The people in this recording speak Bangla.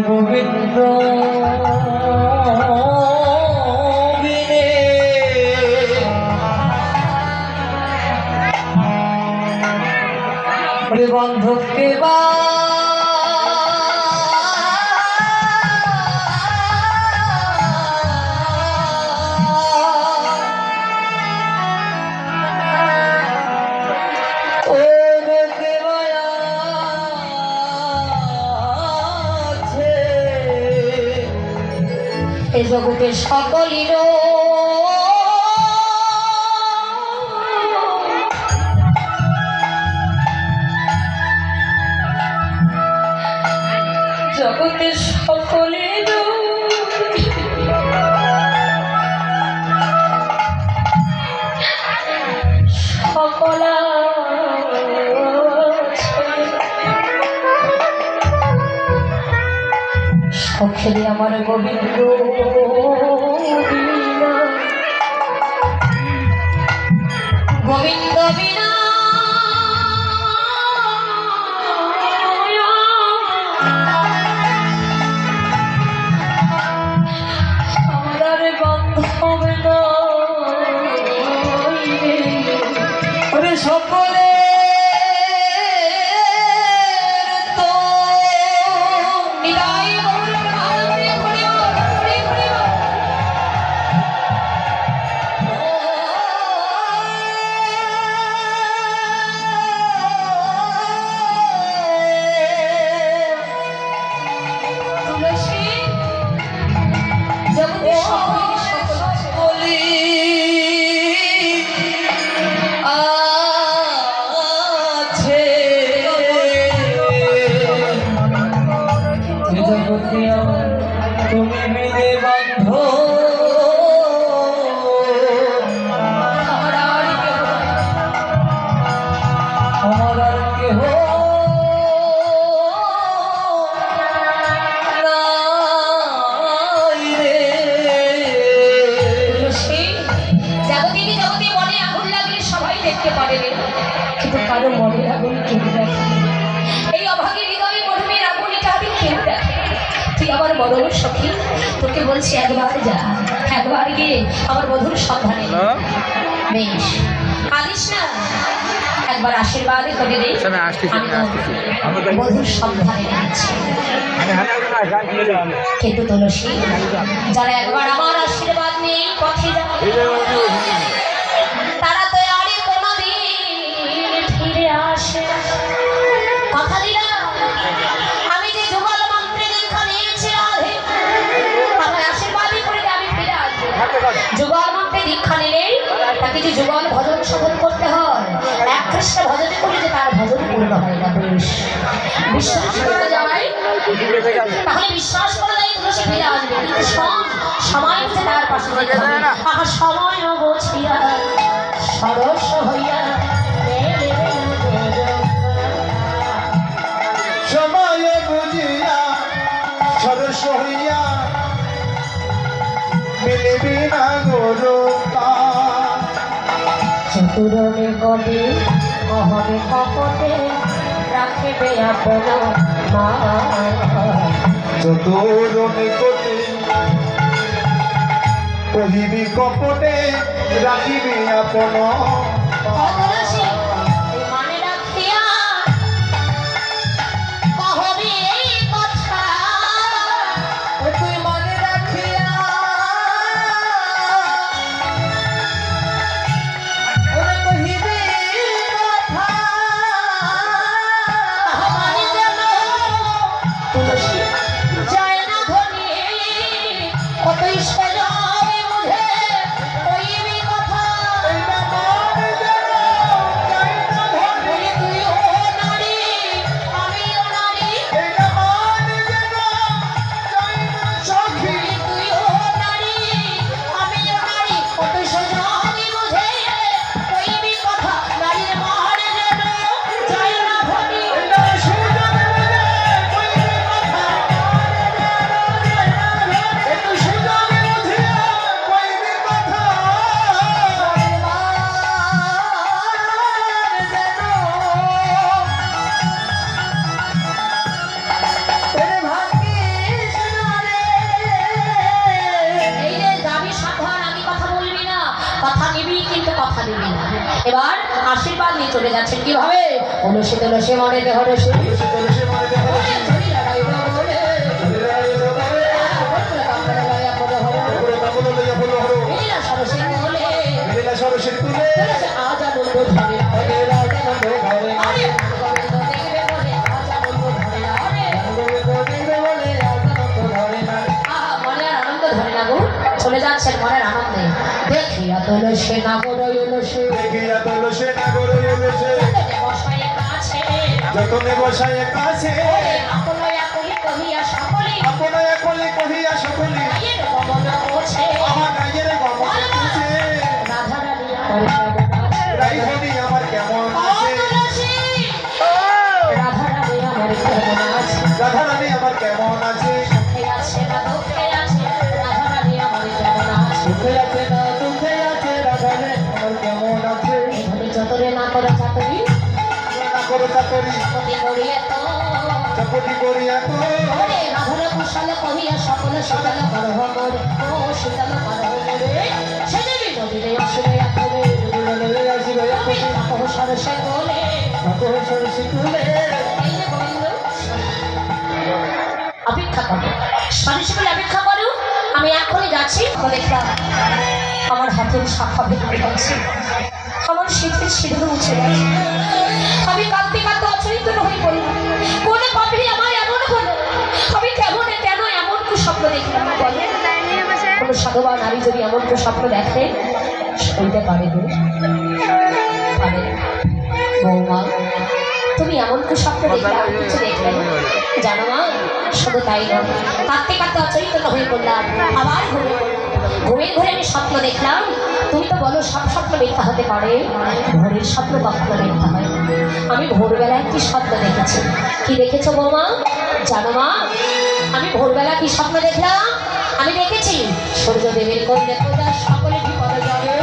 গোবিন্দ বন্ধুকে বা এ জগতের সকলের জগতের সকলের সকলা সখেরে আমার গোবিন্দ গোবিন্দ বিনা আমার বন্ধ হবে না সকলে তুমি মিলে বন্ধ আমার আর কেহ জগতে মনে আগুন লাগলে সবাই দেখতে পারে কিন্তু কারো মনে আগুন কেউ দেখে এই অভাগীর হৃদয়ে মধুমের আগুনটা আমি কেউ দেখে তুই আমার মধুর সখী তোকে বলছি একবার যা একবার গিয়ে আমার মধুর সন্ধানে বেশ কাঁদিস না একবার আশীর্বাদ করে দে মধুর সন্ধানে যাচ্ছি কিন্তু তুলসী যারা একবার আমার আশীর্বাদ নিয়ে পথে যাবে তারা তো আরে কোনোদিন ফিরে আসে কথা দিলাম আমি যে যুগল মন্ত্রে দীক্ষা নিয়েছি আমার আশীর্বাদই করে আমি ফিরে আসবো যুগল মন্ত্রে দীক্ষা নিলে তাকে যে যুগল ভজন শোধন করতে হয় এক কৃষ্ণ ভজনে করে যে তার ভজন পূর্ণ হয় না বেশ বিশ্বাস করা যায় তাহলে বিশ্বাস করা যায় তুলসী ফিরে আসবে কিন্তু সময় বুঝে তার পাশে আহা সময় বুঝিয়া সরস হইয়া সময় বুঝিয়া সরস হইয়া মিলিবি না গোরোপা চতুরনে কবি অহনে কপটে রাখিবে আপন মা চতুরনে কবি কহিবি কপটে রাখিবি আপন মনে রাখিয়া কহবি এই কথা তুই মনে রাখিয়া কহিবি কথা মানে যেন তুলসী যায় না ধনী কতই সজা কথা এবার আশীর্বাদ নিয়ে চলে যাচ্ছেন কিভাবে? তুলসী তুলসী মনে দেহ রসে আজ আনন্দ ধরে মনে আর আনন্দ ধরে না গো, চলে যাচ্ছেন মনের আনন্দে। দেখিয়া তুলসী নাগর তুলসী বসায় কাছে যতনে বসায় কাছে আপন একলি কহিয়া সকলে আপনায় কলে কহিয়া সকলে গায়ের গমন করছে আমার গায়ের গমন করছে রাধা রানী আমার রাইধনি আমার কেমন আছে রাধা রানী আমার কেমন আছে? রাধা রানী আমার কেমন আছে সুখে আছে না দুঃখে আছে? রাধা রানী আমার কেমন আছে? সুখে আছে না দুঃখে আছে রাধা রানী আমার কেমন আছে ধরে যতরে না করে চাকরি না করো চাকরি পতি করিয়ে তো চপটি করিয়া তো ওরে রাধার কুশল কহিয়া সকলে শীতল করহ মোরে ও শীতল করহ মোরে সেদেবী নদীরে আসবে এখনে লড়ে আসিবে তুমি তাপহ সরসে বলে আপন সরসি তুলে এই যে গোবিন্দ অপেক্ষা করো সরসে বলে অপেক্ষা করো আমি এখনই যাচ্ছি দেখলাম আমার হাতের শাখা ভেঙে গেছে আমার শীতের সিঁদুর মুছে গেছে আমি কাঁদতে কাঁদতে অচরিত হয়ে পড়লাম কোনে পাপি আমার এমন হলো আমি কেমন কেন এমন স্বপ্ন দেখলাম বলে কোনো সাধবা নারী যদি এমন স্বপ্ন দেখে শুনতে পারে গো পারে বৌমা তুমি এমন স্বপ্ন দেখলে আর কিছু দেখলে না? জানো মা শুধু তাই নয় কাঁদতে কাঁদতে অচরিত হয়ে পড়লাম আবার ঘুমিয়ে ঘুরে আমি স্বপ্ন দেখলাম তুমি তো বলো সব স্বপ্ন মিথ্যা হতে পারে ভোরের স্বপ্ন কখনো মিথ্যা হয় না। আমি ভোরবেলা একটি স্বপ্ন দেখেছি কি দেখেছো বৌমা জানো মা আমি ভোরবেলা কি স্বপ্ন দেখলাম আমি দেখেছি সূর্যদেবের কন্যা পূজা সকলে বিপদে যাবে